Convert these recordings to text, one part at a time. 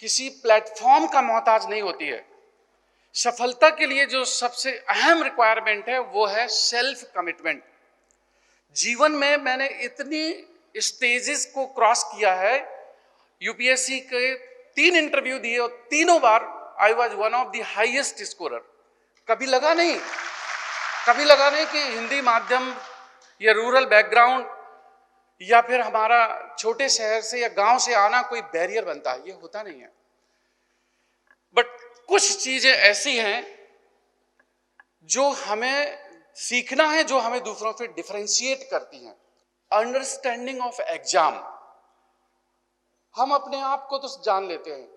किसी प्लेटफॉर्म का मोहताज नहीं होती है। सफलता के लिए जो सबसे अहम रिक्वायरमेंट है वो है सेल्फ कमिटमेंट। जीवन में मैंने इतनी स्टेजेस को क्रॉस किया है, यूपीएससी के 3 इंटरव्यू दिए और तीनों बार I was one of the highest scorer. कभी लगा नहीं कि हिंदी माध्यम या रूरल बैकग्राउंड या फिर हमारा छोटे शहर से या गांव से आना कोई बैरियर बनता है, ये होता नहीं है। बट कुछ चीजें ऐसी हैं जो हमें सीखना है, जो हमें दूसरों से डिफरेंशिएट करती हैं। Understanding of exam. हम अपने आप को तो जान लेते हैं,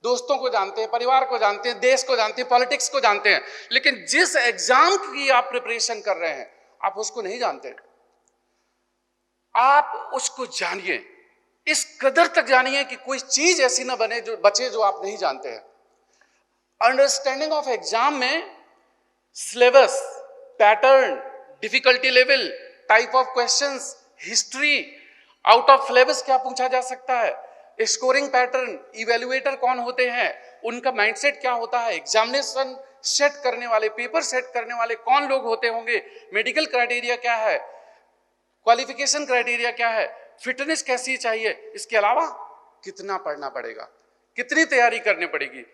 दोस्तों को जानते हैं, परिवार को जानते हैं, देश को जानते हैं, पॉलिटिक्स को जानते हैं, लेकिन जिस एग्जाम की आप प्रिपरेशन कर रहे हैं आप उसको नहीं जानते। आप उसको जानिए, इस कदर तक जानिए कि कोई चीज ऐसी ना बने जो बचे जो आप नहीं जानते हैं। अंडरस्टैंडिंग ऑफ एग्जाम में syllabus, pattern, difficulty level, type of questions, history, out of syllabus क्या पूछा जा सकता है, स्कोरिंग पैटर्न, इवेल्युएटर कौन होते हैं, उनका माइंडसेट क्या होता है, एग्जामिनेशन सेट करने वाले, पेपर सेट करने वाले कौन लोग होते होंगे, मेडिकल क्राइटेरिया क्या है, क्वालिफिकेशन क्राइटेरिया क्या है, फिटनेस कैसी चाहिए, इसके अलावा कितना पढ़ना पड़ेगा, कितनी तैयारी करनी पड़ेगी।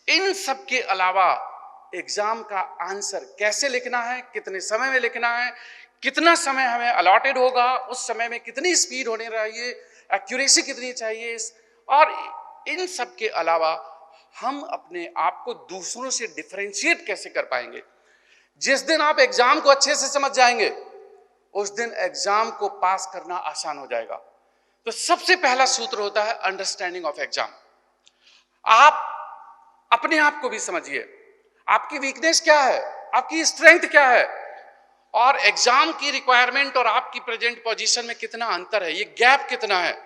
इन सब के अलावा एग्जाम का आंसर कैसे लिखना है, कितने समय में लिखना है, कितना समय हमें अलॉटेड होगा, उस समय में कितनी स्पीड होनी चाहिए, एक्यूरेसी कितनी चाहिए, और इन सब के अलावा हम अपने आप को दूसरों से डिफरेंशिएट कैसे कर पाएंगे। जिस दिन आप एग्जाम को अच्छे से समझ जाएंगे उस दिन एग्जाम को पास करना आसान हो जाएगा। तो सबसे पहला सूत्र होता है अंडरस्टैंडिंग ऑफ एग्जाम। आप अपने आप को भी समझिए, आपकी वीकनेस क्या है, आपकी स्ट्रेंथ क्या है, और एग्जाम की रिक्वायरमेंट और आपकी प्रेजेंट पोजीशन में कितना अंतर है, ये गैप कितना है।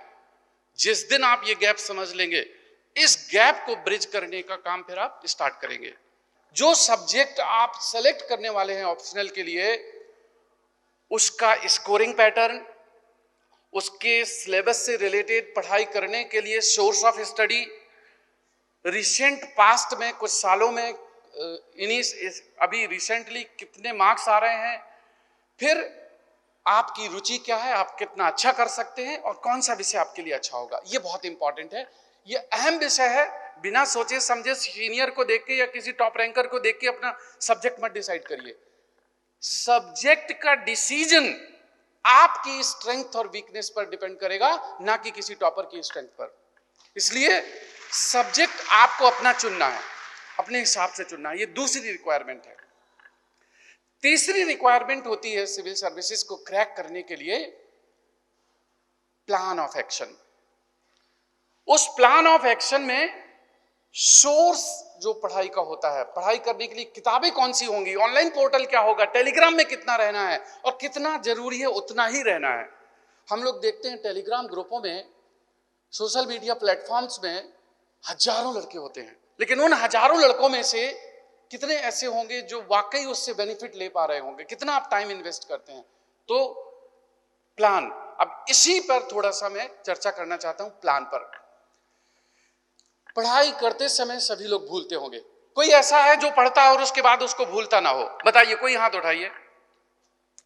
जिस दिन आप ये गैप समझ लेंगे, इस गैप को ब्रिज करने का काम फिर आप स्टार्ट करेंगे। जो सब्जेक्ट आप सेलेक्ट करने वाले हैं ऑप्शनल के लिए, उसका स्कोरिंग पैटर्न, उसके सिलेबस से रिलेटेड पढ़ाई करने के लिए source of study, recent past में कुछ सालों में अभी रिसेंटली कितने मार्क्स आ रहे हैं, फिर आपकी रुचि क्या है, आप कितना अच्छा कर सकते हैं और कौन सा विषय आपके लिए अच्छा होगा, ये बहुत इंपॉर्टेंट है। ये अहम विषय है। बिना सोचे समझे सीनियर को देख के या किसी टॉप रैंकर को देख के अपना सब्जेक्ट मत डिसाइड करिए। सब्जेक्ट का डिसीजन आपकी स्ट्रेंथ और वीकनेस पर डिपेंड करेगा, ना कि किसी टॉपर की स्ट्रेंथ पर। इसलिए सब्जेक्ट आपको अपना चुनना है, अपने हिसाब से चुनना है। ये दूसरी रिक्वायरमेंट है। तीसरी रिक्वायरमेंट होती है सिविल सर्विसेज को क्रैक करने के लिए प्लान ऑफ एक्शन। उस प्लान ऑफ एक्शन में सोर्स जो पढ़ाई का होता है, पढ़ाई करने के लिए किताबें कौन सी होंगी, ऑनलाइन पोर्टल क्या होगा, टेलीग्राम में कितना रहना है और कितना जरूरी है उतना ही रहना है। हम लोग देखते हैं टेलीग्राम ग्रुपों में, सोशल मीडिया प्लेटफॉर्म्स में हजारों लड़के होते हैं, लेकिन उन हजारों लड़कों में से कितने ऐसे होंगे जो वाकई उससे बेनिफिट ले पा रहे होंगे, कितना आप टाइम इन्वेस्ट करते हैं। तो प्लान, अब इसी पर थोड़ा सा मैं चर्चा करना चाहता हूं। प्लान पर पढ़ाई करते समय सभी लोग भूलते होंगे। कोई ऐसा है जो पढ़ता है और उसके बाद उसको भूलता ना हो? बताइए, कोई हाथ उठाइए।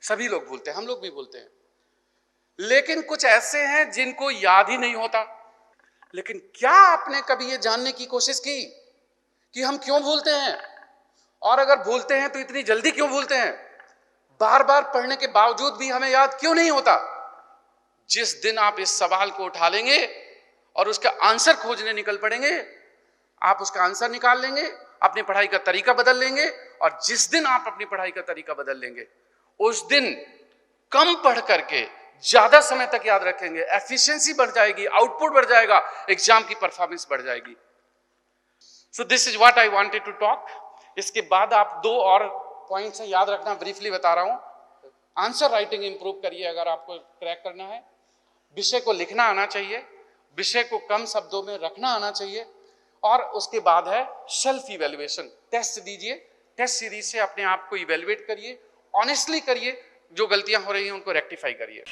सभी लोग भूलते हैं, हम लोग भी भूलते हैं। लेकिन कुछ ऐसे हैं जिनको याद ही नहीं होता। लेकिन क्या आपने कभी ये जानने की कोशिश की कि हम क्यों भूलते हैं, और अगर भूलते हैं तो इतनी जल्दी क्यों भूलते हैं? बार बार पढ़ने के बावजूद भी हमें याद क्यों नहीं होता? जिस दिन आप इस सवाल को उठा लेंगे और उसका आंसर खोजने निकल पड़ेंगे, आप उसका आंसर निकाल लेंगे, अपनी पढ़ाई का तरीका बदल लेंगे, और जिस दिन आप अपनी पढ़ाई का तरीका बदल लेंगे उस दिन कम पढ़ करके ज्यादा समय तक याद रखेंगे, एफिशिएंसी बढ़ जाएगी, आउटपुट बढ़ जाएगा, एग्जाम की परफॉर्मेंस बढ़ जाएगी। So this is what I wanted to talk. इसके बाद आप 2 और पॉइंट्स याद रखना, ब्रीफली बता रहा हूं। आंसर राइटिंग इंप्रूव करिए अगर आपको क्रैक करना है। विषय को लिखना आना चाहिए, विषय को कम शब्दों में रखना आना चाहिए, और उसके बाद है सेल्फ इवेल्युएशन। टेस्ट दीजिए, टेस्ट सीरीज से अपने आप को इवेल्युएट करिए, ऑनेस्टली करिए, जो गलतियां हो रही हैं उनको रेक्टिफाई करिए।